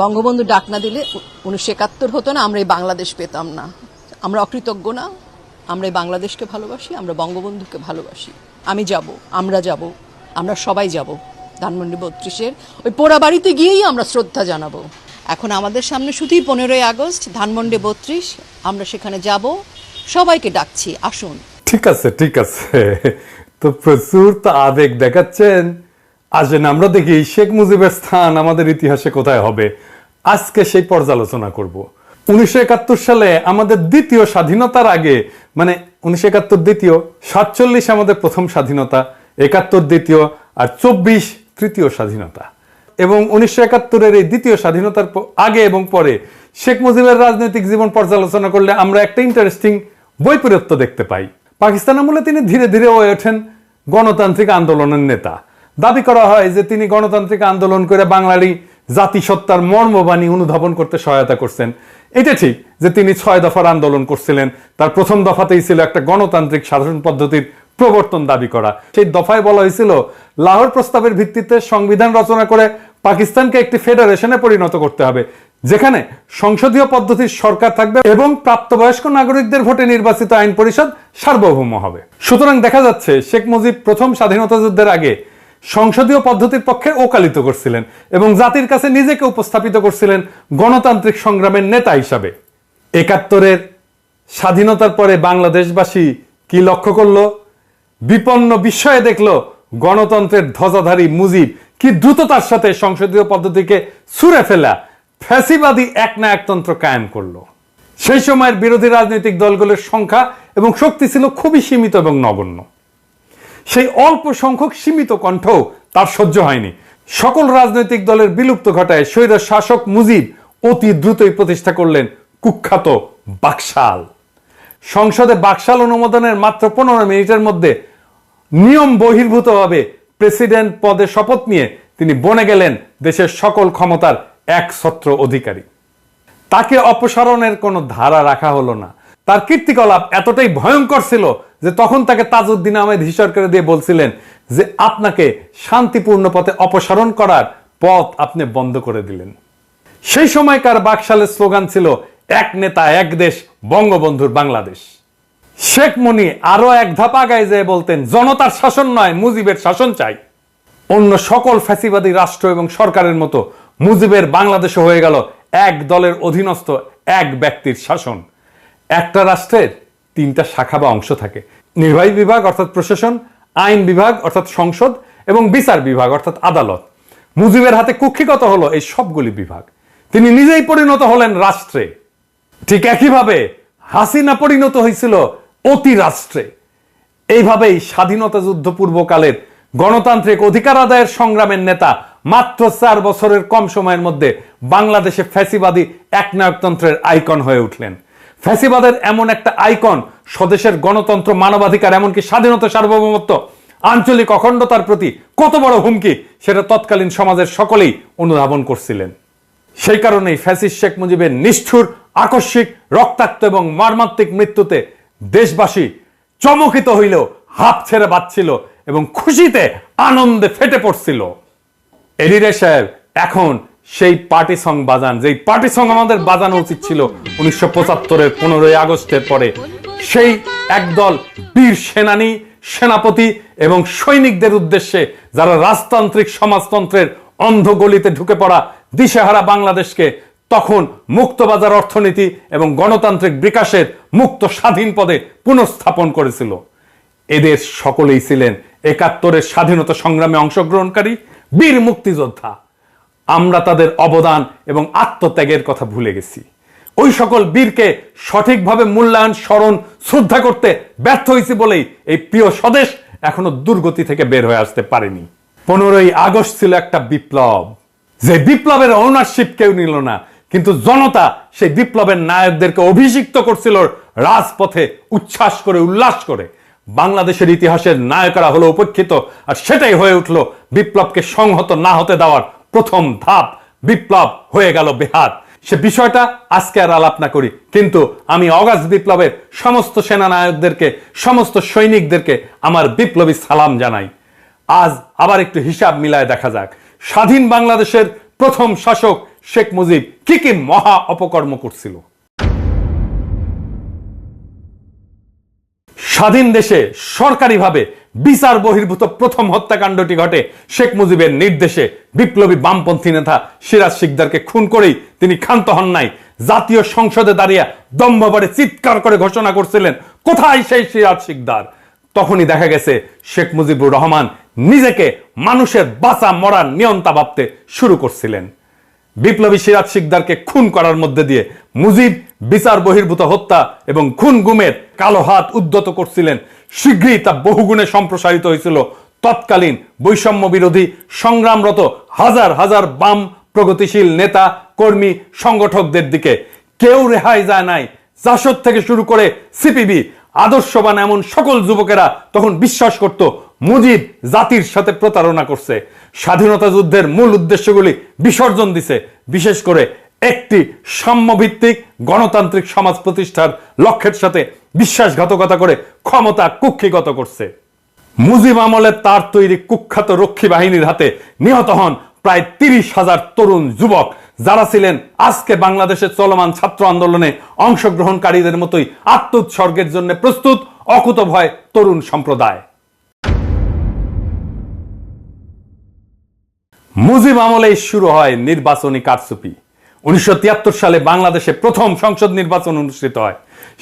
বঙ্গবন্ধু ডাক না দিলে 1971 হতো না, আমরা এই বাংলাদেশ পেতাম না। আমরা অকৃতজ্ঞ না, আমরা এই বাংলাদেশকে ভালোবাসি, আমরা বঙ্গবন্ধুকে ভালোবাসি। আমি যাব, আমরা যাব, আমরা সবাই যাব ধানমন্ডি 32-এর ওই পোড়া বাড়িতে গিয়েই আমরা শ্রদ্ধা জানাবো। এখন আমাদের সামনে শুধুই 15ই আগস্ট, ধানমন্ডি 32, আমরা সেখানে যাব, সবাইকে ডাকছি আসুন। ঠিক আছে, ঠিক আছে, তো প্রচুর তো আবেগ দেখাচ্ছেন। আসেন আমরা দেখি শেখ মুজিবের স্থান আমাদের ইতিহাসে কোথায় হবে। আজকে সেই পর্যালোচনা করব। 1971 সালে আমাদের দ্বিতীয় স্বাধীনতার আগে, মানে 1971 দ্বিতীয়, 47 আমাদের প্রথম স্বাধীনতা, 71 দ্বিতীয়, আর 24 তৃতীয় স্বাধীনতা। এবং 1971-এর এই দ্বিতীয় স্বাধীনতার আগে এবং পরে শেখ মুজিবের রাজনৈতিক জীবন পর্যালোচনা করলে আমরা একটা ইন্টারেস্টিং বৈপরীত্য দেখতে পাই। পাকিস্তান আমলে তিনি ধীরে ধীরে হয়ে ওঠেন গণতান্ত্রিক আন্দোলনের নেতা। দাবি করা হয় যে তিনি গণতান্ত্রিক আন্দোলন করে বাঙালি জাতিসত্তার মর্মবাণী অনুধাবন করতে সহায়তা করছেন। এটা ঠিক যে তিনি 6 দফার আন্দোলন করছিলেন। তার প্রথম দফাতেই ছিল একটা গণতান্ত্রিক শাসন পদ্ধতির প্রবর্তন দাবি করা। সেই দফায় বলা হয়েছিল লাহোর প্রস্তাবের ভিত্তিতে সংবিধান রচনা করে পাকিস্তানকে একটি ফেডারেশনে পরিণত করতে হবে, যেখানে সংসদীয় পদ্ধতির সরকার থাকবে এবং প্রাপ্তবয়স্ক নাগরিকদের ভোটে নির্বাচিত আইন পরিষদ সার্বভৌম হবে। সুতরাং দেখা যাচ্ছে শেখ মুজিব প্রথম স্বাধীনতা যুদ্ধের আগে সংসদীয় পদ্ধতির পক্ষে ওকালিত করছিলেন এবং জাতির কাছে নিজেকে উপস্থাপিত করছিলেন গণতান্ত্রিক সংগ্রামের নেতা হিসাবে। 71-এর স্বাধীনতার পরে বাংলাদেশবাসী কি লক্ষ্য করলো? বিপন্ন বিস্ময়ে দেখলো গণতন্ত্রের ধ্বজাধারী মুজিব কি দ্রুততার সাথে সংসদীয় পদ্ধতিকে ছুঁড়ে ফেলা ফ্যাসিবাদী একনায়কতন্ত্র কায়েম করলো। সেই সময়ের বিরোধী রাজনৈতিক দলগুলোর সংখ্যা এবং শক্তি ছিল খুবই সীমিত এবং নগণ্য। সেই অল্প সংখ্যক সীমিত কণ্ঠও তার সহ্য হয়নি। সকল রাজনৈতিক দলের বিলুপ্ত ঘটায় স্বৈর শাসক মুজিব অতি দ্রুতই প্রতিষ্ঠা করলেন কুখ্যাত বাকশাল। সংসদে বাকশাল অনুমোদনের মাত্র 15 মিনিটের মধ্যে নিয়ম বহির্ভূতভাবে প্রেসিডেন্ট পদে শপথ নিয়ে তিনি বনে গেলেন দেশের সকল ক্ষমতার একছত্র অধিকারী। তাকে অপসারণের কোনো ধারা রাখা হলো না। তার কীর্তিকলাপ এতটাই ভয়ঙ্কর ছিল যে তখন তাকে তাজউদ্দিন আহমেদ হিসর করে দিয়ে বলছিলেন যে আপনাকে শান্তিপূর্ণ পথে অপসারণ করার পথ আপনি বন্ধ করে দিলেন। সেই সময়কার বাকশালের স্লোগান ছিল এক নেতা এক দেশ, বঙ্গবন্ধুর বাংলাদেশ। শেখ মুনি আরো এক ধাপ আগায় যেয়ে বলতেন জনতার শাসন নয়, মুজিবের শাসন চাই। অন্য সকল ফ্যাসিবাদী রাষ্ট্র এবং সরকারের মতো মুজিবের বাংলাদেশও হয়ে গেল এক দলের অধীনস্থ এক ব্যক্তির শাসন। একটা রাষ্ট্রের 3টা শাখা বা অংশ থাকে: নির্বাহী বিভাগ অর্থাৎ প্রশাসন, আইন বিভাগ অর্থাৎ সংসদ এবং বিচার বিভাগ অর্থাৎ আদালত। মুজিবের হাতে কুক্ষিগত হলো এই সবগুলি বিভাগ। তিনি নিজেই পরিণত হলেন রাষ্ট্রে। ঠিক একইভাবে হাসিনা পরিণত হয়েছিল অতি রাষ্ট্রে। এইভাবেই স্বাধীনতা যুদ্ধ পূর্বকালের গণতান্ত্রিক অধিকার আদায়ের সংগ্রামের নেতা মাত্র 4 বছরের কম সময়ের মধ্যে বাংলাদেশে ফ্যাসিবাদী একনায়কতন্ত্রের আইকন হয়ে উঠলেন। ফ্যাসিবাদের এমন একটা আইকন স্বদেশের গণতন্ত্র, মানবাধিকার, এমনকি স্বাধীনতা, সার্বভৌমত্ব, আঞ্চলিক অখণ্ডতার প্রতি কত বড় হুমকি সেটা তৎকালীন সমাজের সকলেই অনুধাবন করছিলেন। সেই কারণেই ফ্যাসিস্ট শেখ মুজিবের নিষ্ঠুর, আকস্মিক, রক্তাক্ত এবং মর্মান্তিক মৃত্যুতে দেশবাসী চমকিত হইলেও হাঁপ ছেড়ে বাঁচছিল এবং খুশিতে আনন্দে ফেটে পড়ছিল। এডিরে সাহেব এখন সেই পার্টি সং বাজান, যেই পার্টি সং আমাদের বাজানো উচিত ছিল 1975-এর 15ই আগস্টের পরে। সেই একদল বীর সেনানী, সেনাপতি এবং সৈনিকদের উদ্দেশ্যে যারা রাজতান্ত্রিক সমাজতন্ত্রের অন্ধগলিতে ঢুকে পড়া দিশেহারা বাংলাদেশকে তখন মুক্তবাজার অর্থনীতি এবং গণতান্ত্রিক বিকাশের মুক্ত স্বাধীন পদে পুনঃস্থাপন করেছিল। এদের সকলেই ছিলেন 71-এর স্বাধীনতা সংগ্রামে অংশগ্রহণকারী বীর মুক্তিযোদ্ধা। আমরা তাদের অবদান এবং আত্মত্যাগের কথা ভুলে গেছি। ওই সকল বীরকে সঠিকভাবে মূল্যায়ন, স্মরণ, শ্রদ্ধা করতে ব্যর্থ হয়েছি বলেই এই প্রিয় স্বদেশ এখনো দুর্গতি থেকে বের হয়ে আসতে পারেনি। 15ই আগস্ট ছিল একটা বিপ্লব, যে বিপ্লবের ওনারশিপ কেউ নিল না, কিন্তু জনতা সেই বিপ্লবের নায়কদেরকে অভিষিক্ত করছিল রাজপথে উচ্ছ্বাস করে, উল্লাস করে। বাংলাদেশের ইতিহাসের নায়করা হলো উপেক্ষিত, আর সেটাই হয়ে উঠল বিপ্লবকে সংহত না হতে দেওয়ার প্রথম ধাপ। বিপ্লব হয়ে গেল বেহাত। সে বিষয়টা আজকে আর আলাপ না করি, কিন্তু আমি অগাস্ট বিপ্লবের সমস্ত সেনানায়কদেরকে, সমস্ত সৈনিকদেরকে আমার বিপ্লবী সালাম জানাই। আজ আবার একটু হিসাব মিলায় দেখা যাক। স্বাধীন বাংলাদেশের প্রথম শাসক শেখ মুজিব কি কি মহা অপকর্ম করছিল। স্বাধীন দেশে সরকারিভাবে বিচার বহির্ভূত প্রথম হত্যাকাণ্ডটি ঘটে শেখ মুজিবের নির্দেশে। বিপ্লবী বামপন্থী নেতা সিরাজ শিকদারকে খুন করেই তিনি ক্ষান্ত হন নাই। জাতীয় সংসদে দাঁড়িয়ে দম্ভভরে চিৎকার করে ঘোষণা করছিলেন, কোথায় সেই সিরাজ শিকদার? তখনই দেখা গেছে শেখ মুজিবুর রহমান নিজেকে মানুষের বাঁচা মরার নিয়ন্তা ভাবতে শুরু করছিলেন। বিপ্লবী সিরাজ শিকদারকে খুন করার মধ্যে দিয়ে মুজিব বিচার বহির্ভূত হত্যা এবং খুন গুমের কালো হাত উদ্যত করছিলেন। শীঘ্রই তা বহুগুণে সম্প্রসারিত হয়েছিল তৎকালীন বৈষম্য বিরোধী সংগ্রামরত হাজার হাজার বাম প্রগতিশীল নেতা কর্মী সংগঠকদের দিকে। কেউ রেহাই যায় নাই। জাসদ থেকে শুরু করে সিপিবি, আদর্শবান এমন সকল যুবকেরা তখন বিশ্বাস করত মুজিব জাতির সাথে প্রতারণা করছে, স্বাধীনতা যুদ্ধের মূল উদ্দেশ্যগুলি বিসর্জন দিছে, বিশেষ করে একটি সাম্যভিত্তিক গণতান্ত্রিক সমাজ প্রতিষ্ঠার লক্ষ্যের সাথে বিশ্বাসঘাতকতা করে ক্ষমতা কুক্ষিগত করছে। মুজিব আমলে তার তৈরি কুখ্যাত রক্ষী বাহিনীর হাতে নিহত হন প্রায় 30,000 তরুণ যুবক, যারা ছিলেন আজকে বাংলাদেশের চলমান ছাত্র আন্দোলনে অংশগ্রহণকারীদের মতোই আত্মোৎসর্গের জন্য প্রস্তুত অকুতভয় তরুণ সম্প্রদায়। মুজিব আমলেই শুরু হয় নির্বাচনী কারচুপি। 1973 সালে বাংলাদেশে প্রথম সংসদ নির্বাচন অনুষ্ঠিত হয়।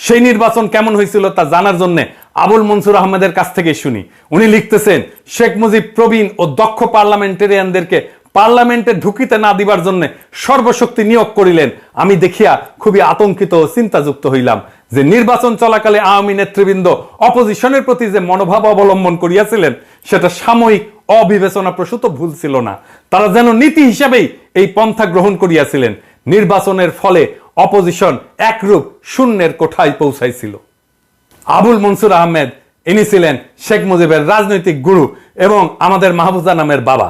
সেই নির্বাচন কেমন হয়েছিল তা জানার জন্য আবুল মনসুর আহমেদের কাছ থেকে শুনি। উনি লিখতেছেন, শেখ মুজিব প্রবীণ ও দক্ষ পার্লামেন্টেরিয়ানদেরকে পার্লামেন্টে ঢুকিতে না দিবার জন্য সর্বশক্তি নিয়োগ করিলেন। আমি দেখিয়া খুবই আতঙ্কিত ও চিন্তাযুক্ত হইলাম যে নির্বাচন চলাকালে আওয়ামী নেতৃবৃন্দ অপোজিশনের প্রতি যে মনোভাব অবলম্বন করিয়াছিলেন সেটা সাময়িক অবিবেচনা প্রসূত ভুল ছিল না। তারা যেন নীতি হিসাবেই এই পন্থা গ্রহণ করিয়াছিলেন। নির্বাচনের ফলে অপোজিশন একরূপ শূন্যের কোঠায় পৌঁছাইছিল। আবুল মনসুর আহমেদ ইনি ছিলেন শেখ মুজিবের রাজনৈতিক গুরু এবং আমাদের মাহফুজা নামের বাবা।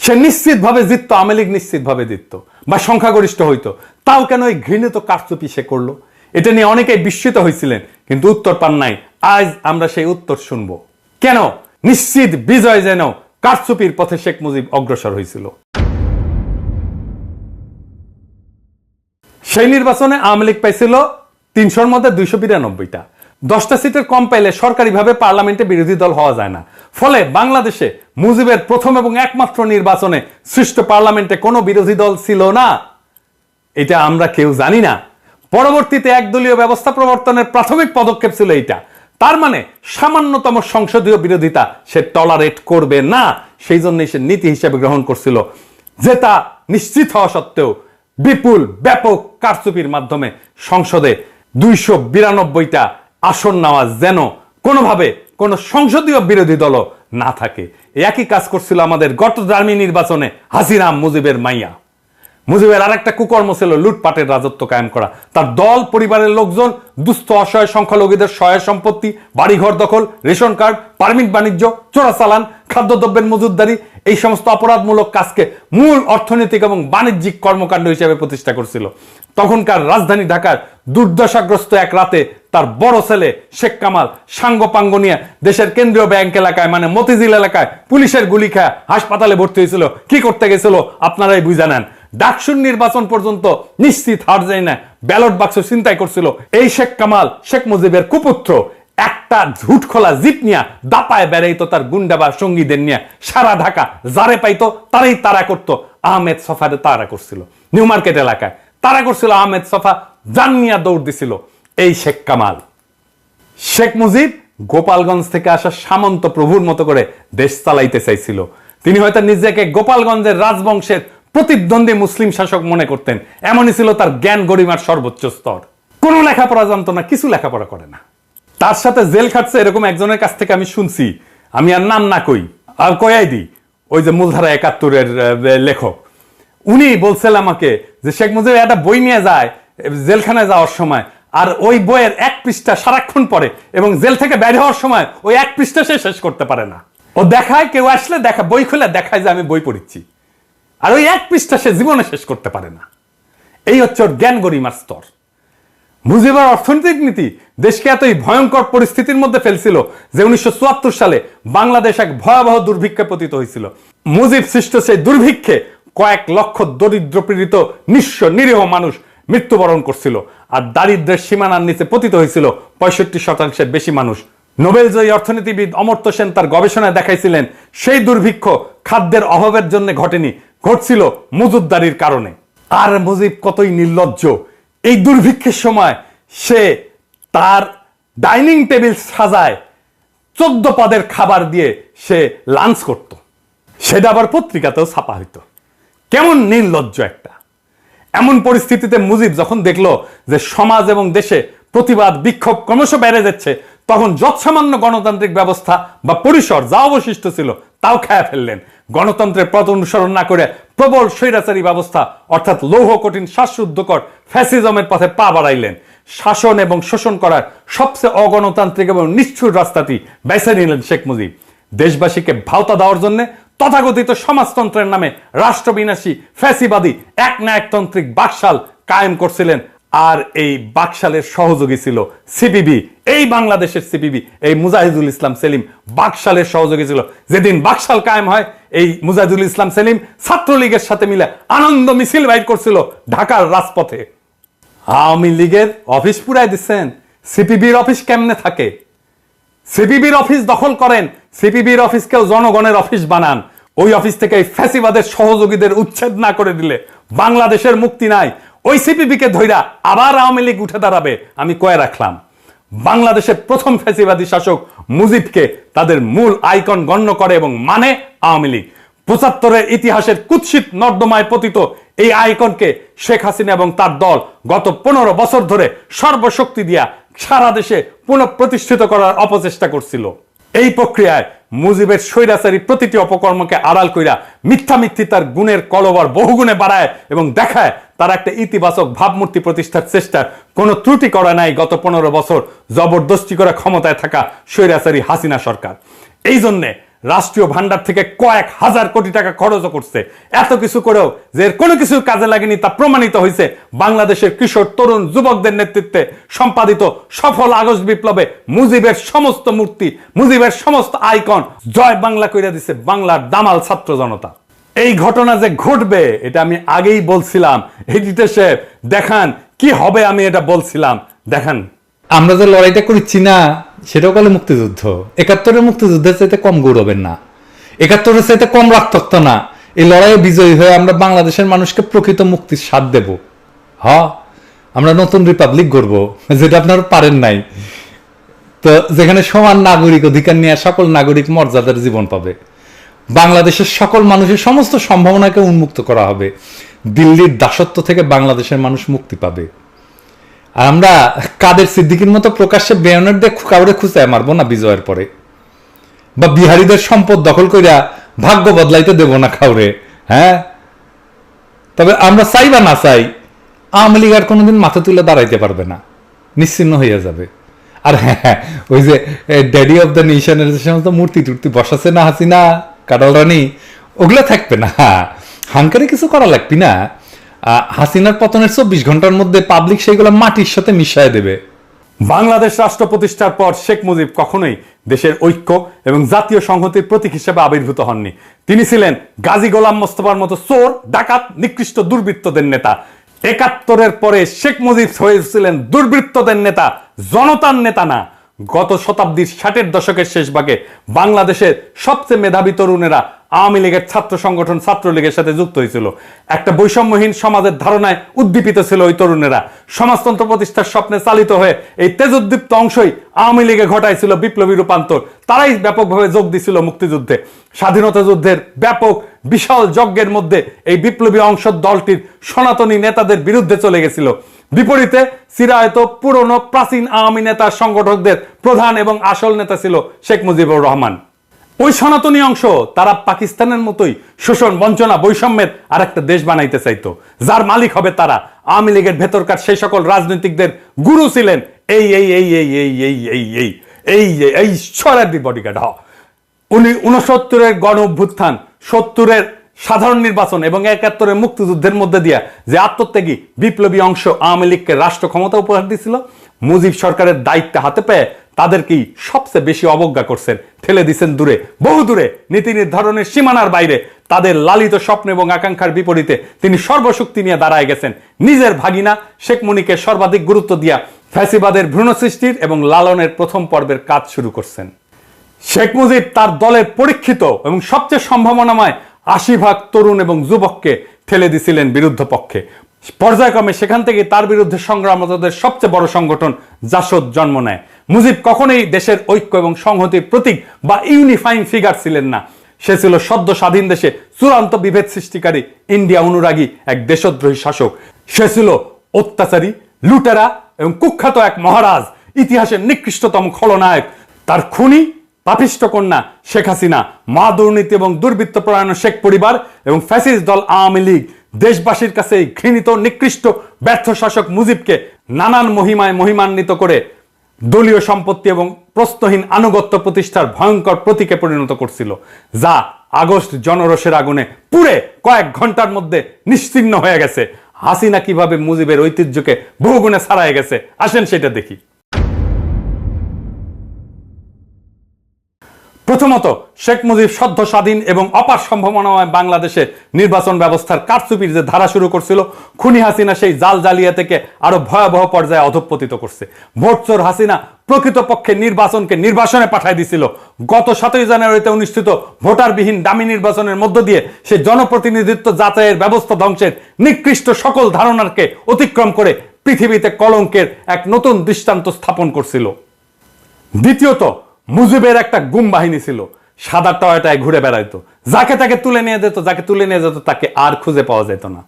সে নিশ্চিতভাবে জিততো, আওয়ামী লীগ নিশ্চিতভাবে জিততো বা সংখ্যাগরিষ্ঠ হইতো, তাও কেন এই ঘৃণিত কারচুপি সে করলো? এটা নিয়ে অনেকেই বিস্মিত হয়েছিলেন, কিন্তু উত্তর পান নাই। আজ আমরা সেই উত্তর শুনবো। কেন নিশ্চিত বিজয় যেন কারচুপির পথে শেখ মুজিব অগ্রসর হয়েছিল। সেই নির্বাচনে আওয়ামী লীগ পাইছিল 300-র মধ্যে 292টা। 10টা সিটের কম পাইলে সরকারিভাবে পার্লামেন্টে বিরোধী দল হওয়া যায় না। ফলে বাংলাদেশে মুজিবের প্রথম এবং একমাত্র নির্বাচনে সৃষ্ট পার্লামেন্টে কোনো বিরোধী দল ছিল না। এটা আমরা কেউ জানি না। পরবর্তীতে একদলীয় ব্যবস্থা প্রবর্তনের প্রাথমিক পদক্ষেপ ছিল এইটা। তার মানে সামান্যতম সংসদীয় বিরোধিতা সে টলারেট করবে না। সেই জন্যই সে নীতি হিসেবে গ্রহণ করছিল, যেটা নিশ্চিত হওয়া সত্ত্বেও বিপুল ব্যাপক কারচুপির মাধ্যমে সংসদে 292টা আসন নেওয়া যেন কোনোভাবে কোনো সংসদীয় বিরোধী দল না থাকে। একই কাজ করছিল আমাদের গতদামি নির্বাচনে হাসিনা মুজিবের মাইয়া। মুজিবের আরেকটা কুকর্ম ছিল লুটপাটের রাজত্ব কায়েম করা। তার দল পরিবারের লোকজন দুস্থ অসহায় সংখ্যালঘুদের সহায় সম্পত্তি, বাড়িঘর দখল, রেশন কার্ড, পারমিট বাণিজ্য, চোরাচালান, খাদ্যদ্রব্যের মজুতদারি, এই সমস্ত অপরাধমূলক কাজকে মূল অর্থনৈতিক এবং বাণিজ্যিক কর্মকাণ্ড হিসেবে প্রতিষ্ঠা করছিল। তখনকার রাজধানী ঢাকার দুর্দশাগ্রস্ত এক রাতে তার বড় ছেলে শেখ কামাল সাঙ্গপাঙ্গ নিয়ে দেশের কেন্দ্রীয় ব্যাংক এলাকায় মানে মতিঝিল এলাকায় পুলিশের গুলি খায় হাসপাতালে ভর্তি হয়েছিল। কি করতে গেছিল আপনারাই বুঝে নেন। ডাকসুর নির্বাচন পর্যন্ত নিশ্চিত হার যায় না, ব্যালট বাক্স ছিনতাই করছিল। এই শেখ কামাল শেখ মুজিবের কুপুত্র একটা ঝুট খোলা জিপ নিয়ে দাপায় বেড়াইতো তার গুন্ডা বা সঙ্গীদের নিয়ে সারা ঢাকা, যারে পাইতো তারাই তারা করতো। আহমেদ সফারে তারা করছিল নিউ মার্কেট এলাকায়, তারা করছিল আহমেদ সফা, জান নিয়ে দৌড় দিছিল এই শেখ কামাল। শেখ মুজিব গোপালগঞ্জ থেকে আসা সামন্ত প্রভুর মতো করে দেশ চালাইতে চাইছিল। তিনি হয়তো নিজেকে গোপালগঞ্জের রাজবংশের প্রতিদ্বন্দ্বী মুসলিম শাসক মনে করতেন। এমনই ছিল তার জ্ঞান গরিমার সর্বোচ্চ স্তর। কোনো লেখাপড়া জানতো না, কিছু লেখাপড়া করে না। তার সাথে জেল খাটছে এরকম একজনের কাছ থেকে আমি শুনছি, আমি আর নাম না কই আর কয়াই দিই, ওই যে মূলধারা 71-এর লেখক। উনি বলছিল আমাকে যে শেখ মুজিব একটা বই নিয়ে যায় জেলখানায় যাওয়ার সময়, আর ওই বইয়ের এক পৃষ্ঠা সারাক্ষণ পড়ে এবং জেল থেকে বের হওয়ার সময় ওই এক পৃষ্ঠা সে শেষ করতে পারে না। ও দেখায়, কেউ আসলে দেখা বই খুলে দেখায় যে আমি বই পড়িচ্ছি, আর ওই এক পৃষ্ঠা সে জীবনে শেষ করতে পারে না। এই হচ্ছে ওর জ্ঞান গরিমার স্তর। মুজিবের অর্থনৈতিক নীতি দেশকে এতই ভয়ঙ্কর পরিস্থিতির মধ্যে ফেলছিল যে 1974 সালে বাংলাদেশ এক ভয়াবহ দুর্ভিক্ষে পতিত হয়েছিল। মুজিব সৃষ্ট সেই দুর্ভিক্ষে কয়েক লক্ষ দরিদ্র পীড়িত নিঃস্ব নিরীহ মানুষ মৃত্যুবরণ করছিল, আর দারিদ্র্যের সীমানার নিচে পতিত হয়েছিল 65% বেশি মানুষ। নোবেলজয়ী অর্থনীতিবিদ অমর্ত্য সেন তার গবেষণায় দেখাইছিলেন সেই দুর্ভিক্ষ খাদ্যের অভাবের জন্য ঘটেনি, ঘটছিল মজুতদারির কারণে। আর মুজিব কতই নির্লজ্জ, এই দুর্ভিক্ষের সময় সে তার ডাইনিং টেবিল সাজায় 14 পদের খাবার দিয়ে সে লাঞ্চ করত, সেটা আবার পত্রিকাতেও ছাপা হইতো। কেমন নির্লজ্জ একটা। এমন পরিস্থিতিতে মুজিব যখন দেখলো যে সমাজ এবং দেশে প্রতিবাদ বিক্ষোভ ক্রমশ বেড়ে যাচ্ছে, তখন যৎসামান্য গণতান্ত্রিক ব্যবস্থা বা পরিসর যা অবশিষ্ট ছিল তাও খেয়ে ফেললেন। গণতন্ত্রের পথ অনুসরণ না করে প্রবল স্বৈরাচারী ব্যবস্থা অর্থাৎ লৌহ কঠিন শ্বাসরুদ্ধকর ফ্যাসিজমের পথে পা বাড়াইলেন। শাসন এবং শোষণ করার সবচেয়ে অগণতান্ত্রিক এবং নিষ্ঠুর রাস্তাটি বেছে নিলেন শেখ মুজিব। দেশবাসীকে ভাওতা দেওয়ার জন্য তথাকথিত সমাজতন্ত্রের নামে রাষ্ট্রবিনাশী ফ্যাসিবাদী একনায়কতান্ত্রিক বাকশাল কায়েম করছিলেন। আর এই বাকশালের সহযোগী ছিল সিপিবি, এই বাংলাদেশের সিপিবি, এই মুজাহিদুল ইসলাম সেলিম বাকশালের সহযোগী ছিল। যেদিন বাকশাল কায়েম হয়, এই মুজাহিদুল ইসলাম সেলিম ছাত্রলীগের সাথে মিলে আনন্দ মিছিল বাইর করছিল ঢাকার রাজপথে। আওয়ামী লীগের অফিস পুরাই দিচ্ছেন, সিপিবির অফিস কেমনে থাকে? সিপিবির অফিস দখল করেন, সিপিবির অফিসকেও জনগণের অফিস বানান। ওই অফিস থেকে ফ্যাসিবাদের সহযোগীদের উচ্ছেদ না করে দিলে বাংলাদেশের মুক্তি নাই। ওই সিপিবিকে ধইরা আবার আওয়ামী লীগ উঠে দাঁড়াবে, আমি কয়ে রাখলাম। বাংলাদেশের প্রথম ফ্যাসিবাদী শাসক মুজিবকে তাদের মূল আইকন গণ্য করে এবং মানে আওয়ামী লীগ। 75-এর ইতিহাসের কুৎসিত নর্দমায় পতিত এই আইকনকে শেখ হাসিনা এবং তার দল গত 15 বছর ধরে সর্বশক্তি দিয়া সারা দেশে পুনঃপ্রতিষ্ঠিত করার অপচেষ্টা করছিল। এই প্রক্রিয়ায় মুজিবের স্বৈরাচারী প্রতিটি অপকর্মকে আড়াল কইরা মিথ্যামিথ্যি তার গুণের কলবর বহুগুণে বাড়ায় এবং দেখায় তার একটা ইতিবাচক ভাবমূর্তি প্রতিষ্ঠার চেষ্টার কোনো ত্রুটি করা নাই গত 15 বছর জবরদস্তি করে ক্ষমতায় থাকা স্বৈরাচারী হাসিনা সরকার। এই জন্যে রাষ্ট্রীয় ভান্ডার থেকে কয়েক হাজার কোটি টাকা খরচ করছে। এত কিছু করেও যে কোনো কিছু কাজে লাগেনি তা প্রমাণিত হয়েছে বাংলাদেশের কিশোর তরুণ যুবকদের নেতৃত্বে সম্পাদিত সফল আগস্ট বিপ্লবে মুজিবের সমস্ত মূর্তি, মুজিবের সমস্ত আইকন জয় বাংলা কইরা দিছে বাংলার দামাল ছাত্র জনতা। এই ঘটনা যে ঘটবে এটা আমি আগেই বলছিলাম। এডিটর সাহেব দেখান কি হবে, আমি এটা বলছিলাম, দেখান। আমরা যে লড়াইটা করছি না সেটাও বলে মুক্তিযুদ্ধ। 71-এর মুক্তিযুদ্ধের চাইতে কম গৌরবের না, 71-এর চাইতে কম রক্তাক্ত না। এই লড়াইয়ে বিজয়ী হয়ে আমরা বাংলাদেশের মানুষকে প্রকৃত মুক্তির স্বাদ দেব। আমরা নতুন রিপাবলিক গড়ব, যেটা আপনারা পারেন নাই। তো যেখানে সমান নাগরিক অধিকার নিয়ে সকল নাগরিক মর্যাদার জীবন পাবে, বাংলাদেশের সকল মানুষের সমস্ত সম্ভাবনাকে উন্মুক্ত করা হবে, দিল্লির দাসত্ব থেকে বাংলাদেশের মানুষ মুক্তি পাবে। আর আমরা কাদের সিদ্দিকীর মতো প্রকাশ্যে বেয়নের দিয়ে কাউরে খুঁচায় মারবো না বিজয়ের পরে, বা বিহারীদের সম্পদ দখল কইরা ভাগ্য বদলাইতে দেব না কাউরে। তবে আমরা চাই বা না চাই, আওয়ামী লীগ আর কোনোদিন মাথা তুলে দাঁড়াইতে পারবে না, নিশ্চিন্ন হয়ে যাবে। আর ওই যে ড্যাডি অফ দ্য নেশনের যে সমস্ত মূর্তি টুর্তি বসাছে না হাসিনা, কাটাল রানী, ওগুলো থাকবে না। হাঙ্কারে কিছু করা লাগবে না। হাসিনার পতনের 24 ঘন্টার মধ্যে পাবলিক সেগুলো মাটির সাথে মিশিয়ে দেবে। বাংলাদেশ রাষ্ট্র প্রতিষ্ঠার পর শেখ মুজিব কখনোই দেশের ঐক্য এবং জাতীয় সংহতির প্রতীক হিসেবে আবির্ভূত হননি। তিনি ছিলেন গাজী গোলাম মোস্তফার মতো চোর, ডাকাত, নিকৃষ্ট দুর্বৃত্তদের নেতা। 71-এর পরে শেখ মুজিব হয়েছিলেন দুর্বৃত্তদের নেতা, জনতার নেতা না। গত শতাব্দীর 60-এর দশকের শেষ ভাগে বাংলাদেশের সবচেয়ে মেধাবী তরুণেরা আওয়ামী লীগের ছাত্র সংগঠন ছাত্রলীগের সাথে যুক্ত হয়েছিল। একটা বৈষম্যহীন সমাজের ধারণায় উদ্দীপিত ছিল ওই তরুণেরা। সমাজতন্ত্র প্রতিষ্ঠার স্বপ্নে চালিত হয়ে এই তেজোদ্দীপ্ত অংশই আওয়ামী লীগে ঘটাইছিল বিপ্লবী রূপান্তর। তারাই ব্যাপকভাবে যোগ দিছিল মুক্তিযুদ্ধে। স্বাধীনতা যুদ্ধের ব্যাপক বিশাল যজ্ঞের মধ্যে এই বিপ্লবী অংশ দলটির সনাতনী নেতাদের বিরুদ্ধে চলে গেছিল। বিপরীতে চিরায়ত পুরনো প্রাচীন আওয়ামী নেতা সংগঠকদের প্রধান এবং আসল নেতা ছিল শেখ মুজিবুর রহমান। ওই সনাতনী অংশ তারা পাকিস্তানের মতোই শোষণ, বঞ্চনা, বৈষম্যের আর একটা দেশ বানাইতে চাইতো, যার মালিক হবে তারা। আওয়ামী লীগের ভেতরকার সেই সকল রাজনৈতিকদের গুরু ছিলেন এই এই এই এই এই এই এই এই এই এই সরাদি বডিগার্ড। 69-এর গণ অভ্যুত্থান, 70-এর সাধারণ নির্বাচন এবং 71-এর মুক্তিযুদ্ধের মধ্যে দিয়া যে আত্মত্যাগী বিপ্লবী অংশ আওয়ামী লীগকে রাষ্ট্র ক্ষমতা উপহার দিয়েছিল, মুজিব সরকারের দায়িত্ব হাতে পেয়ে তাদেরকেই সবচেয়ে বেশি অবজ্ঞা করছেন, ঠেলে দিচ্ছেন দূরে, বহু দূরে, নীতি নির্ধারণের সীমানার বাইরে। তাদের লালিত স্বপ্ন এবং আকাঙ্ক্ষার বিপরীতে তিনি সর্বশক্তি নিয়ে দাঁড়ায় গেছেন। নিজের ভাগিনা শেখ মুনীকে সর্বাধিক গুরুত্ব দিয়া ফ্যাসিবাদের ভ্রূণ সৃষ্টির এবং লালনের প্রথম পর্বের কাজ শুরু করছেন। শেখ মুজিব তার দলের পরীক্ষিত এবং সবচেয়ে সম্ভাবনাময় ৮০% তরুণ এবং যুবককে ঠেলে দিছিলেন বিরুদ্ধ পক্ষে। পর্যায়ক্রমে সেখান থেকে তার বিরুদ্ধে সংগ্রামরতদের সবচেয়ে বড় সংগঠন জাসদ জন্ম নেয়। মুজিব কখনোই দেশের ঐক্য এবং সংহতির প্রতীক বা ইউনিফাইং ফিগার ছিলেন না। সে ছিল সদ্য স্বাধীন দেশে চূড়ান্ত বিভেদ সৃষ্টিকারী ইন্ডিয়া অনুরাগী এক দেশদ্রোহী শাসক। সে ছিল অত্যাচারী, লুটেরা এবং কুখ্যাত এক মহারাজ, ইতিহাসের নিকৃষ্টতম খলনায়ক। তার খুনি পাপিষ্ট কন্যা শেখ হাসিনা, মা দুর্নীতি এবং দুর্বৃত্তপরায়ণ শেখ পরিবার এবং ফ্যাসিস্ট দল আওয়ামী লীগ দেশবাসীর কাছে এই ঘৃণিত নিকৃষ্ট ব্যর্থ শাসক মুজিবকে নানান মহিমায় মহিমান্বিত করে দলীয় সম্পত্তি এবং প্রশ্নহীন আনুগত্য প্রতিষ্ঠার ভয়ঙ্কর প্রতীকে পরিণত করছিল, যা আগস্ট জনরোষের আগুনে পুড়ে কয়েক ঘন্টার মধ্যে নিশ্চিহ্ন হয়ে গেছে। হাসিনা কিভাবে মুজিবের ঐতিহ্যকে বহুগুণে ছাড়াই গেছে, আসেন সেটা দেখি। প্রথমত, শেখ মুজিব সদ্য স্বাধীন এবং অপার সম্ভাবনাময় বাংলাদেশে নির্বাচন ব্যবস্থার কারচুপির যে ধারা শুরু করছিল, খুনি হাসিনা সেই জাল জালিয়াতিকে আরো ভয়াবহ পর্যায়ে অধঃপতিত করছে। ভোটচোর হাসিনা প্রকৃতপক্ষে নির্বাচনকে নির্বাসনে পাঠায় দিছিল। গত 7ই জানুয়ারিতে অনুষ্ঠিত ভোটারবিহীন ডামি নির্বাচনের মধ্য দিয়ে সে জনপ্রতিনিধিত্ব যাচাইয়ের ব্যবস্থা ধ্বংসের নিকৃষ্ট সকল ধারণাকে অতিক্রম করে পৃথিবীতে কলঙ্কের এক নতুন দৃষ্টান্ত স্থাপন করছিল। দ্বিতীয়ত, মুজিবের একটা গুম বাহিনী ছিল, সাদা টয়টায় ঘুরে বেড়াইতো, যাকে তাকে তুলে নিয়ে যেত তাকে আর খুঁজে পাওয়া যেত না।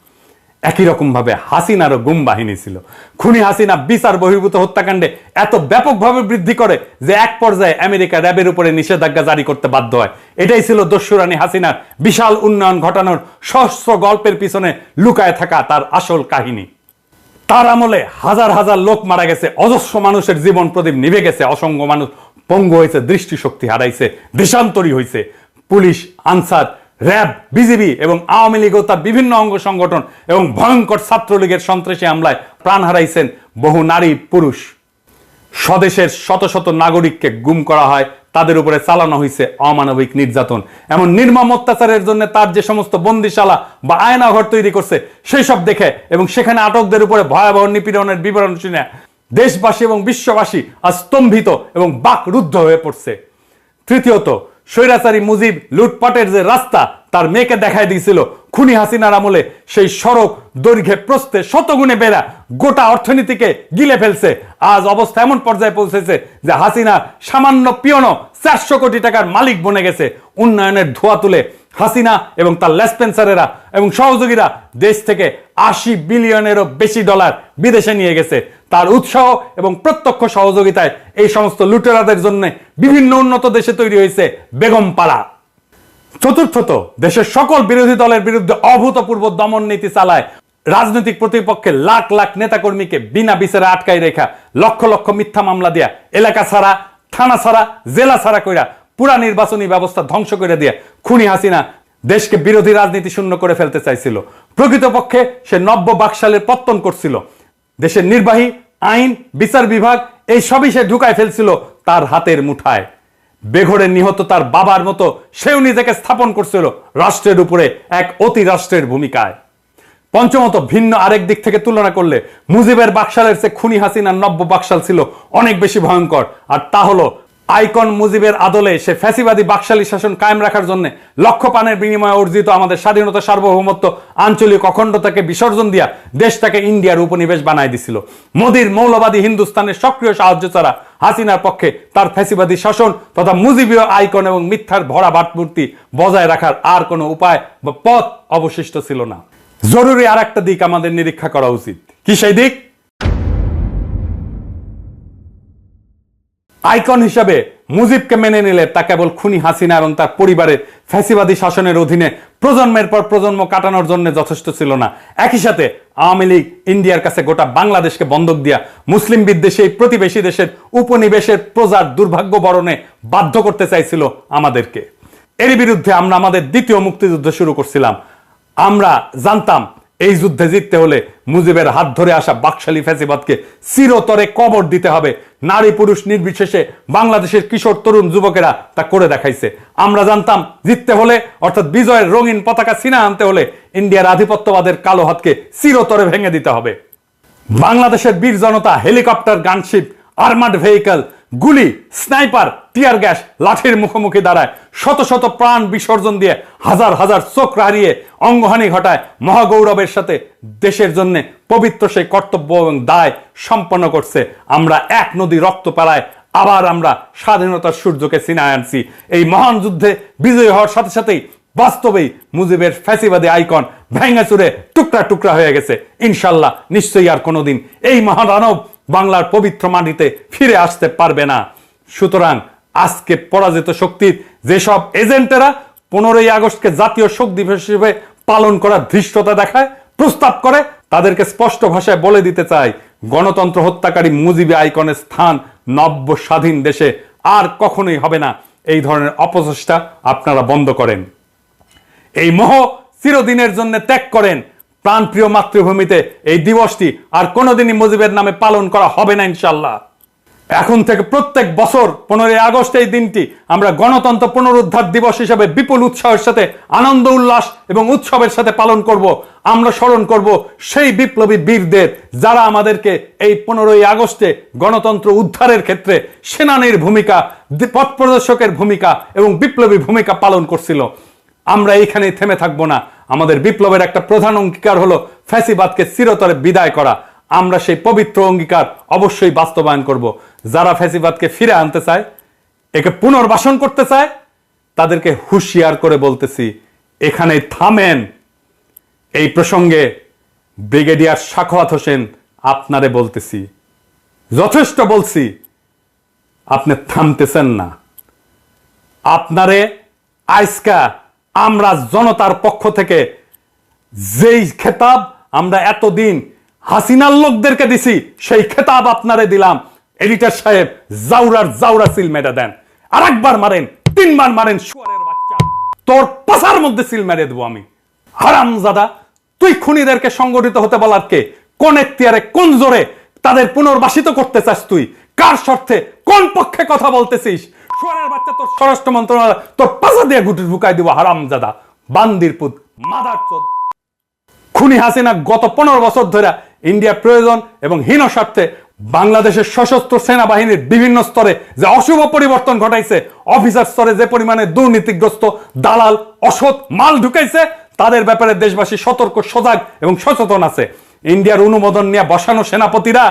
একই রকম ভাবে হাসিনারও গুম বাহিনী ছিল। খুনি হাসিনা বিচার বহির্ভূত হত্যাকাণ্ডে এত ব্যাপকভাবে বৃদ্ধি করে যে এক পর্যায়ে আমেরিকা র্যাবের উপরে নিষেধাজ্ঞা জারি করতে বাধ্য হয়। এটাই ছিল দস্যুরানী হাসিনার বিশাল উন্নয়ন ঘটানোর সহস্র গল্পের পিছনে লুকায় থাকা তার আসল কাহিনী। তার আমলে হাজার হাজার লোক মারা গেছে, অজস্র মানুষের জীবন প্রদীপ নিভে গেছে, অসংখ্য মানুষ পঙ্গু হয়েছে, দৃষ্টিশক্তি হারাইছে, দেশান্তরী হয়েছে। পুলিশ, আনসার, র্যাব, বিজিবি এবং আওয়ামী লীগ ও তার বিভিন্ন অঙ্গ সংগঠন এবং ভয়ঙ্কর ছাত্রলীগের সন্ত্রাসী হামলায় প্রাণ হারাইছেন বহু নারী পুরুষ। স্বদেশের শত শত নাগরিককে গুম করা হয়, তাদের উপরে চালানো হয়েছে অমানবিক নির্যাতন। এমন নির্মম অত্যাচারের জন্য তার যে সমস্ত বন্দিশালা বা আয়নাঘর তৈরি করছে, সেই সব দেখে এবং সেখানে আটকদের উপরে ভয়াবহ নিপীড়নের বিবরণ শুনে দেশবাসী এবং বিশ্ববাসী আজ স্তম্ভিত এবং বাকরুদ্ধ হয়ে পড়ছে। তৃতীয়ত, স্বৈরাচারী মুজিব লুটপাটের যে রাস্তা তার মেয়েকে দেখায় দিয়েছিল, খুনি হাসিনার আমলে সেই সড়ক দৈর্ঘ্যে প্রস্থে শতগুণে বেড়া গোটা অর্থনীতিকে গিলে ফেলছে। আজ অবস্থা এমন পর্যায়ে পৌঁছেছে যে হাসিনা সামান্য পিয়নো 400 কোটি টাকার মালিক বনে গেছে। উন্নয়নের ধোঁয়া তুলে হাসিনা এবং তার লেসপেন্সারেরা এবং সহযোগীরা দেশ থেকে 80 বিলিয়নেরও বেশি ডলার বিদেশে নিয়ে গেছে। তার উৎসাহ এবং প্রত্যক্ষ সহযোগিতায় এই সমস্ত লুটেরাদের জন্য বিভিন্ন উন্নত দেশে তৈরি হয়েছে বেগমপাড়া। চতুর্থত, দেশের সকল বিরোধী দলের বিরুদ্ধে অভূতপূর্ব দমন নীতি চালায়। রাজনৈতিক প্রতিপক্ষের লাখ লাখ নেতাকর্মীকে বিনা বিচারে আটকাই রেখা, লক্ষ লক্ষ মিথ্যা মামলা দিয়া, এলাকা ছাড়া, থানা ছাড়া, জেলা ছাড়া কইরা পুরা নির্বাচনী ব্যবস্থা ধ্বংস করে দিয়ে খুনি হাসিনা দেশকে বিরোধী রাজনীতি শূন্য করে ফেলতে চাইছিল। প্রকৃতপক্ষে সে নব্য বাকশালের পত্তন করছিল। দেশের নির্বাহী, আইন, বিচার বিভাগ এই সবই সে ঢুকায় ফেলছিল তার হাতের মুঠায়। বেঘরে নিহত তার বাবার মতো সেও নিজেকে স্থাপন করছিল রাষ্ট্রের উপরে এক অতি রাষ্ট্রের ভূমিকায়। পঞ্চমত, ভিন্ন আরেক দিক থেকে তুলনা করলে মুজিবের বাকশালের চেয়ে খুনি হাসিনার নব্য বাকশাল ছিল অনেক বেশি ভয়ঙ্কর। আর তা হলো আইকন মুজিবের আদলে সে ফ্যাসিবাদী বাকশালী শাসন কায়েম রাখার জন্য লক্ষ প্রাণের বিনিময়ে অর্জিত আমাদের স্বাধীনতা, সার্বভৌমত্ব, আঞ্চলিক অখণ্ডতাকে বিসর্জন দিয়া দেশটাকে ইন্ডিয়ার উপনিবেশ বানায় দিছিল। মোদির মৌলবাদী হিন্দুস্তানের সক্রিয় সাহায্য ছাড়া হাসিনার পক্ষে তার ফ্যাসিবাদী শাসন তথা মুজিবীয় আইকন এবং মিথ্যার ভরা ভাবমূর্তি বজায় রাখার আর কোনো উপায় বা পথ অবশিষ্ট ছিল না। জরুরি আর একটা দিক আমাদের নিরীক্ষা করা উচিত। কি সেই দিক? আইকন হিসাবে মুজিবকে মেনে নিলে তা কেবল খুনি হাসিনা এবং তার পরিবারের ফ্যাসিবাদী শাসনের অধীনে প্রজন্মের পর প্রজন্ম কাটানোর জন্য যথেষ্ট ছিল না। একই সাথে আওয়ামী লীগ ইন্ডিয়ার কাছে গোটা বাংলাদেশকে বন্ধক দিয়া মুসলিম বিদ্বেষী এই প্রতিবেশী দেশের উপনিবেশের প্রজার দুর্ভাগ্য বরণে বাধ্য করতে চাইছিল আমাদেরকে। এর বিরুদ্ধে আমরা আমাদের দ্বিতীয় মুক্তিযুদ্ধ শুরু করছিলাম। আমরা জানতাম এই যুদ্ধে জিততে হলে মুজিবের হাত ধরে আসা বাকশালী ফ্যাসিবাদকে চিরতরে কবর দিতে হবে। নারী পুরুষ নির্বিশেষে বাংলাদেশের কিশোর তরুণ যুবকেরা তা করে দেখাইছে। আমরা জানতাম জিততে হলে, অর্থাৎ বিজয়ের রঙিন পতাকা ছিনা আনতে হলে ইন্ডিয়ার আধিপত্যবাদের কালো হাতকে চিরতরে ভেঙে দিতে হবে। বাংলাদেশের বীর জনতা হেলিকপ্টার, গানশিপ, আর্মার্ড ভেহিকল, গুলি, স্নাইপার, টিয়ার গ্যাস, লাঠির মুখোমুখি দাঁড়ায়, শত শত প্রাণ বিসর্জন দিয়ে, হাজার হাজার চোখ হারিয়ে অঙ্গহানি ঘটায় মহাগৌরবের সাথে দেশের জন্য পবিত্র সেই কর্তব্য এবং দায় সম্পন্ন করছে। আমরা এক নদী রক্ত পাড়ায় আবার আমরা স্বাধীনতার সূর্যকে ছিনায় আনছি। এই মহান যুদ্ধে বিজয়ী হওয়ার সাথে সাথেই বাস্তবেই মুজিবের ফ্যাসিবাদী আইকন ভেঙে চুরে টুকরা টুকরা হয়ে গেছে। ইনশাল্লাহ নিশ্চয়ই আর কোনোদিন এই মহাদানব বাংলার পবিত্র মাটিতে ফিরে আসতে পারবে না। সুতরাং আজকে পরাজিত শক্তির যেসব এজেন্টেরা 15ই আগস্টকে জাতীয় শোক দিবস হিসেবে পালন করার ধৃষ্টতা দেখায়, প্রস্তাব করে, তাদেরকে স্পষ্ট ভাষায় বলে দিতে চাই, গণতন্ত্র হত্যাকারী মুজিবী আইকনের স্থান নব্য স্বাধীন দেশে আর কখনোই হবে না। এই ধরনের অপচেষ্টা আপনারা বন্ধ করেন। এই মোহ চিরদিনের জন্য ত্যাগ করেন। প্রাণপ্রিয় মাতৃভূমিতে এই দিবসটি আর কোনোদিনই মুজিবের নামে পালন করা হবে না ইনশাল্লাহ। এখন থেকে প্রত্যেক বছর 15ই আগস্ট এই দিনটি আমরা গণতন্ত্র পুনরুদ্ধার দিবস হিসেবে বিপুল উৎসাহের সাথে, আনন্দ উল্লাস এবং উৎসবের সাথে পালন করব। আমরা স্মরণ করব সেই বিপ্লবী বীরদের যারা আমাদেরকে এই 15ই আগস্টে গণতন্ত্র উদ্ধারের ক্ষেত্রে সেনানীর ভূমিকা, পথ প্রদর্শকের ভূমিকা এবং বিপ্লবী ভূমিকা পালন করছিল। আমরা এইখানেই থেমে থাকবো না। আমাদের বিপ্লবের একটা প্রধান অঙ্গীকার হলো ফ্যাসিবাদকে চিরতরে বিদায় করা। আমরা সেই পবিত্র অঙ্গীকার অবশ্যই বাস্তবায়ন করব। যারা ফ্যাসিবাদকে ফিরে আনতে চায়, একে পুনর্বাসন করতে চায়, তাদেরকে হুঁশিয়ার করে বলতেছি, এখানে থামেন। এই প্রসঙ্গে ব্রিগেডিয়ার সাখাওয়াত হোসেন আপনারে বলতেছি, যথেষ্ট বলছি, আপনি থামতেছেন না। আপনারে আজকা আমরা জনতার পক্ষ থেকে যেই খেতাব আমরা এতদিন হাসিনার লোকদেরকে দিছি, সেই খেতাব আপনারে দিলাম। এডিটর সাহেব জাউরা সিল মেরে দেন। আর একবার মারেন, 3 বার মারেন, শুয়ারের বাচ্চা, তোর পাছার মধ্যে সিল মেরে দেবো আমি। হারামজাদা, তুই খুনিদেরকে সংগঠিত হতে বলার কে? কোন এখতিয়ারে, কোন জোরে তাদের পুনর্বাসিত করতে চাস তুই? কার স্বার্থে, কোন পক্ষে কথা বলতেছিস? শুয়ারের বাচ্চা, তোর স্বরাষ্ট্র মন্ত্রণালয় তোর পাছা দিয়ে গুটি ঢুকাই দিব। হারামজাদা, বান্দির পুত, মাদারচোদ। খুনি হাসিনা গত 15 বছর ধরে ইন্ডিয়ার প্রয়োজন এবং হীন স্বার্থে বাংলাদেশের সশস্ত্র সেনাবাহিনীর বিভিন্ন স্তরে যে অশুভ পরিবর্তন ঘটাইছে, অফিসার স্তরে যে পরিমাণে দুর্নীতিগ্রস্ত, দালাল, অসৎ মাল ঢুকাইছে, তাদের ব্যাপারে দেশবাসী সতর্ক, সজাগ এবং সচেতন আছে। ইন্ডিয়ার অনুমোদন নিয়ে বসানো সেনাপতিরা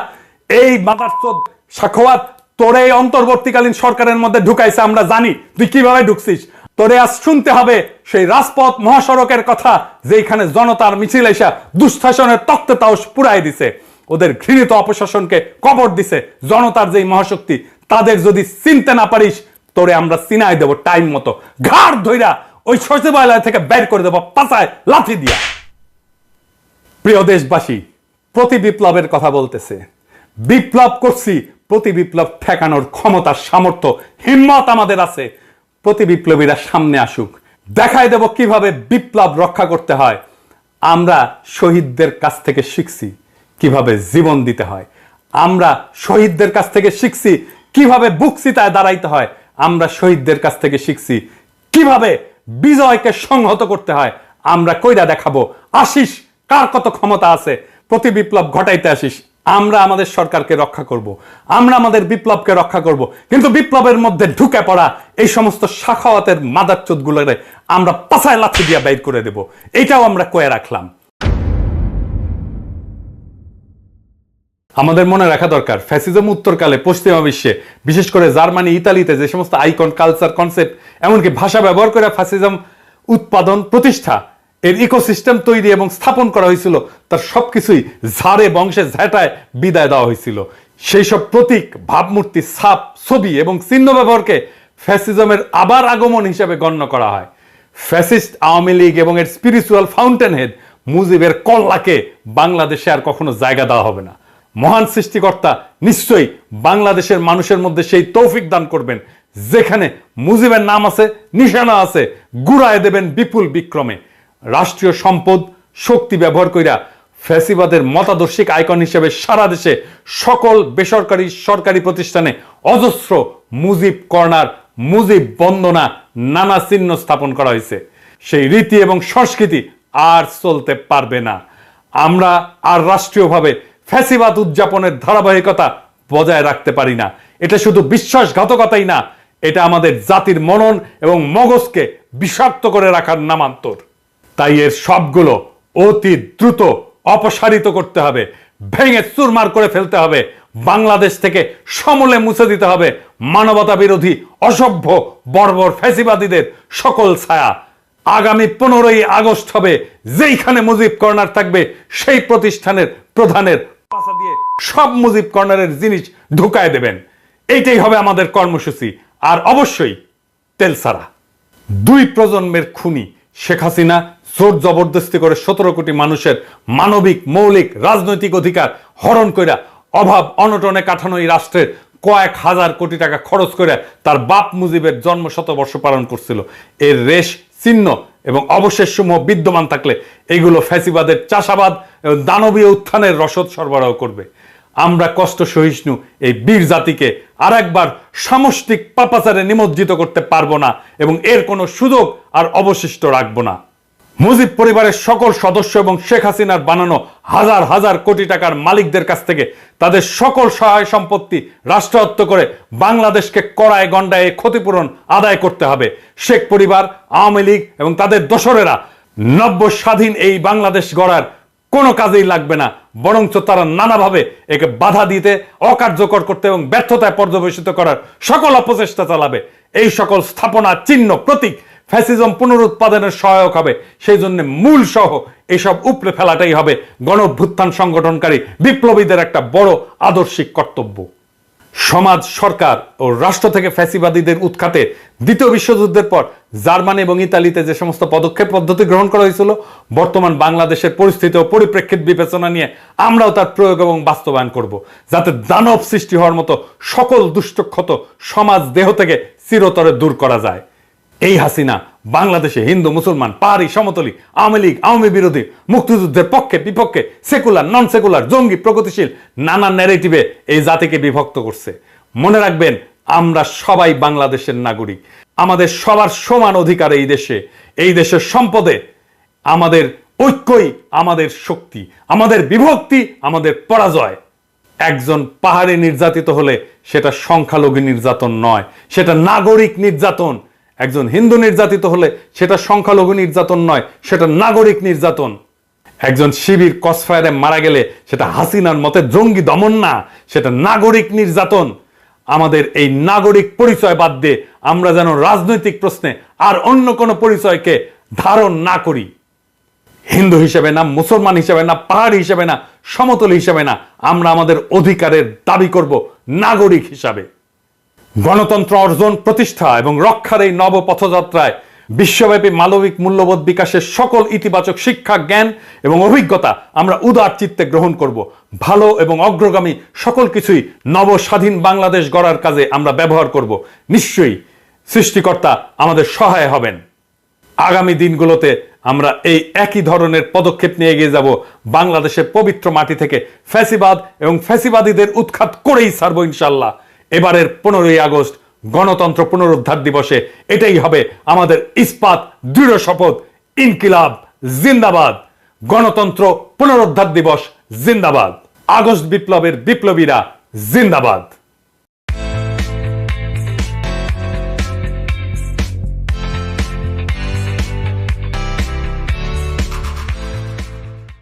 এই মাদারচোদ সাখাওয়াত তোরে এই অন্তর্বর্তীকালীন সরকারের মধ্যে ঢুকাইছে। আমরা জানি তুই কিভাবে ঢুকছিস। তোরে আজ শুনতে হবে সেই রাজপথ মহাসড়কের কথা, যেখানে জনতার মিছিল এসা দুঃশাসনের তক্তে তাওস পুরাই দিছে, ওদের ঘৃণিত অপশাসনকে কবর দিছে। জনতার যেই মহাশক্তি, তাদের যদি চিনতে না পারিস, তোরে আমরা চিনাই দেব টাইম মতো, ঘাড় ধইরা ওই সচিবালয় থেকে বের করে দেব পাছায় লাথি দিয়া। প্রিয় দেশবাসী, প্রতি বিপ্লবের কথা বলতেছে। বিপ্লব করছি, প্রতি বিপ্লব ঠেকানোর ক্ষমতা, সামর্থ্য, হিম্মত আমাদের আছে। প্রতি বিপ্লবীরা সামনে আসুক, দেখাই দেব কিভাবে বিপ্লব রক্ষা করতে হয়। আমরা শহীদদের কাছ থেকে শিখছি কিভাবে জীবন দিতে হয়। আমরা শহীদদের কাছ থেকে শিখছি কিভাবে বুক চিতায় দাঁড়াইতে হয়। আমরা শহীদদের কাছ থেকে শিখছি কিভাবে বিজয়কে সংহত করতে হয়। আমরা কইরা দেখাবো আসিস কার কত ক্ষমতা আছে। প্রতি বিপ্লব ঘটাইতে আসিস, আমরা আমাদের সরকারকে রক্ষা করব, আমরা আমাদের বিপ্লবকে রক্ষা করব। কিন্তু বিপ্লবের মধ্যে ঢুকে পড়া এই সমস্ত সাখাওয়াতের মাদারচোদ গুলোরে আমরা পাছায় লাথি দিয়ে বাইর করে দেব। এটাও আমরা কয়ে রাখলাম। আমাদের মনে রাখা দরকার, ফ্যাসিজম উত্তরকালে পশ্চিমা বিশ্বে, বিশেষ করে জার্মানি, ইতালিতে যে সমস্ত আইকন, কালচার, কনসেপ্ট, এমনকি ভাষা ব্যবহার করে ফ্যাসিজম উৎপাদন, প্রতিষ্ঠা, এর ইকোসিস্টেম তৈরি এবং স্থাপন করা হয়েছিল, তার সবকিছুই ঝাড়ে বংশে ঝেঁটায় বিদায় দেওয়া হয়েছিল। সেই সব প্রতীক, ভাবমূর্তি, ছাপ, ছবি এবং চিহ্ন ব্যবহারকে ফ্যাসিজমের আবার আগমন হিসেবে গণ্য করা হয়। ফ্যাসিস্ট আওয়ামী লীগ এবং এর স্পিরিচুয়াল ফাউন্টেন হেড মুজিবের কল্লাকে বাংলাদেশে আর কখনো জায়গা দেওয়া হবে না। মহান সৃষ্টিকর্তা নিশ্চয়ই বাংলাদেশের মানুষের মধ্যে সেই তৌফিক দান করবেন, যেখানে মুজিবের নাম আছে, নিশানা আছে, গুড়ায় দেবেন বিপুল বিক্রমে। রাষ্ট্রীয় সম্পদ শক্তি ব্যবহার কইরা ফ্যাসিবাদের মতাদর্শিক আইকন হিসেবে সারা দেশে সকল বেসরকারি সরকারি প্রতিষ্ঠানে অজস্র মুজিব কর্নার, মুজিব বন্দনা, নানা চিহ্ন স্থাপন করা হয়েছে। সেই রীতি এবং সংস্কৃতি আর চলতে পারবে না। আমরা আর রাষ্ট্রীয়ভাবে ফ্যাসিবাদ উদযাপনের ধারাবাহিকতা বজায় রাখতে পারি না। এটা শুধু বিশ্বাসঘাতকতাই না, এটা আমাদের জাতির মনন এবং মগজকে বিষাক্ত করে রাখার নামান্তর। তাই এর সবগুলো অতি দ্রুত অপসারিত করতে হবে, ভেঙে চুরমার করে ফেলতে হবে, বাংলাদেশ থেকে সমূলে মুছে দিতে হবে মানবতা বিরোধী অসভ্য বর্বর ফ্যাসিবাদীদের সকল ছায়া। আগামী 15ই আগস্ট হবে, যেইখানে মুজিব কর্নার থাকবে সেই প্রতিষ্ঠানের প্রধানের পাশা দিয়ে সব মুজিব কর্নারের জিনিস ঢুকায় দেবেন। এইটাই হবে আমাদের কর্মসূচি। আর অবশ্যই তেল ছাড়া। 2 প্রজন্মের খুনি শেখ হাসিনা জোর জবরদস্তি করে 17 কোটি মানুষের মানবিক মৌলিক রাজনৈতিক অধিকার হরণ কইরা অভাব অনটনে কাঠানো এই রাষ্ট্রের কয়েক হাজার কোটি টাকা খরচ করে তার বাপ মুজিবের জন্ম শতবর্ষ পালন করছিল। এর রেশ চিহ্ন এবং অবশেষ সমূহ বিদ্যমান থাকলে এইগুলো ফ্যাসিবাদের চাষাবাদ এবং দানবীয় উত্থানের রসদ সরবরাহ করবে। আমরা কষ্ট সহিষ্ণু এই বীর জাতিকে আর একবার সামষ্টিক পাপাচারে নিমজ্জিত করতে পারবো না এবং এর কোনো সুযোগ আর অবশিষ্ট রাখবো না। মুজিব পরিবারের সকল সদস্য এবং শেখ হাসিনার বানানো হাজার হাজার কোটি টাকার মালিকদের কাছ থেকে তাদের সকল সহায় সম্পত্তি রাষ্ট্রায়ত্ত করে বাংলাদেশকে কড়ায় গন্ডায় ক্ষতিপূরণ আদায় করতে হবে। শেখ পরিবার, আওয়ামী লীগ এবং তাদের দোসরেরা নব্য স্বাধীন এই বাংলাদেশ গড়ার কোনো কাজেই লাগবে না, বরঞ্চ তারা নানাভাবে একে বাধা দিতে, অকার্যকর করতে এবং ব্যর্থতায় পর্যবেসিত করার সকল অপচেষ্টা চালাবে। এই সকল স্থাপনা, চিহ্ন, প্রতীক ফ্যাসিজম পুনরুৎপাদনের সহায়ক হবে। সেই জন্য মূল সহ এসব উপড়ে ফেলাটাই হবে গণঅভ্যুত্থান সংগঠনকারী বিপ্লবীদের একটা বড় আদর্শিক কর্তব্য। সমাজ, সরকার ও রাষ্ট্র থেকে ফ্যাসিবাদীদের উৎখাতে দ্বিতীয় বিশ্বযুদ্ধের পর জার্মানি এবং ইতালিতে যে সমস্ত পদক্ষেপ পদ্ধতি গ্রহণ করা হয়েছিল, বর্তমান বাংলাদেশের পরিস্থিতি ও পরিপ্রেক্ষিত বিবেচনা নিয়ে আমরাও তার প্রয়োগ এবং বাস্তবায়ন করব, যাতে দানব সৃষ্টি হওয়ার মতো সকল দুষ্টক্ষত সমাজ দেহ থেকে চিরতরে দূর করা যায়। এই হাসিনা বাংলাদেশে হিন্দু, মুসলমান, পাহাড়ি, সমতলী, আওয়ামী লীগ, আওয়ামী বিরোধী, মুক্তিযুদ্ধের পক্ষে বিপক্ষে, সেকুলার, নন সেকুলার, জঙ্গি, প্রগতিশীল নানা ন্যারেটিভে এই জাতিকে বিভক্ত করছে। মনে রাখবেন, আমরা সবাই বাংলাদেশের নাগরিক। আমাদের সবার সমান অধিকার এই দেশে। এই দেশের সম্পদে আমাদের ঐক্যই আমাদের শক্তি, আমাদের বিভক্তি আমাদের পরাজয়। একজন পাহাড়ি নির্যাতিত হলে সেটা সংখ্যালঘু নির্যাতন নয়, সেটা নাগরিক নির্যাতন। একজন হিন্দু নির্যাতিত হলে সেটা সংখ্যালঘু নির্যাতন নয়, সেটা নাগরিক নির্যাতন। একজন শিবির ক্রসফায়ারে মারা গেলে সেটা হাসিনার মতে জঙ্গি দমন না, সেটা নাগরিক নির্যাতন। আমাদের এই নাগরিক পরিচয় বাদ দিয়ে আমরা যেন রাজনৈতিক প্রশ্নে আর অন্য কোনো পরিচয়কে ধারণ না করি। হিন্দু হিসেবে না, মুসলমান হিসেবে না, পাহাড়ি হিসেবে না, সমতল হিসেবে না, আমরা আমাদের অধিকারের দাবি করব নাগরিক হিসাবে। গণতন্ত্র অর্জন, প্রতিষ্ঠা এবং রক্ষার এই নব পথযাত্রায় বিশ্বব্যাপী মানবিক মূল্যবোধ বিকাশের সকল ইতিবাচক শিক্ষা, জ্ঞান এবং অভিজ্ঞতা আমরা উদার চিত্তে গ্রহণ করব। ভালো এবং অগ্রগামী সকল কিছুই নব স্বাধীন বাংলাদেশ গড়ার কাজে আমরা ব্যবহার করব। নিশ্চয়ই সৃষ্টিকর্তা আমাদের সহায় হবেন। আগামী দিনগুলোতে আমরা এই একই ধরনের পদক্ষেপ নিয়ে এগিয়ে যাব। বাংলাদেশের পবিত্র মাটি থেকে ফ্যাসিবাদ এবং ফ্যাসিবাদীদের উৎখাত করেই ছাড়বো ইনশাল্লাহ। এবারের 15ই আগস্ট গণতন্ত্র পুনরুদ্ধার দিবসে এটাই হবে আমাদের ইস্পাত দৃঢ় শপথ। ইনকিলাব জিন্দাবাদ, গণতন্ত্র পুনরুদ্ধার দিবস জিন্দাবাদ, আগস্ট বিপ্লবের বিপ্লবীরা জিন্দাবাদ।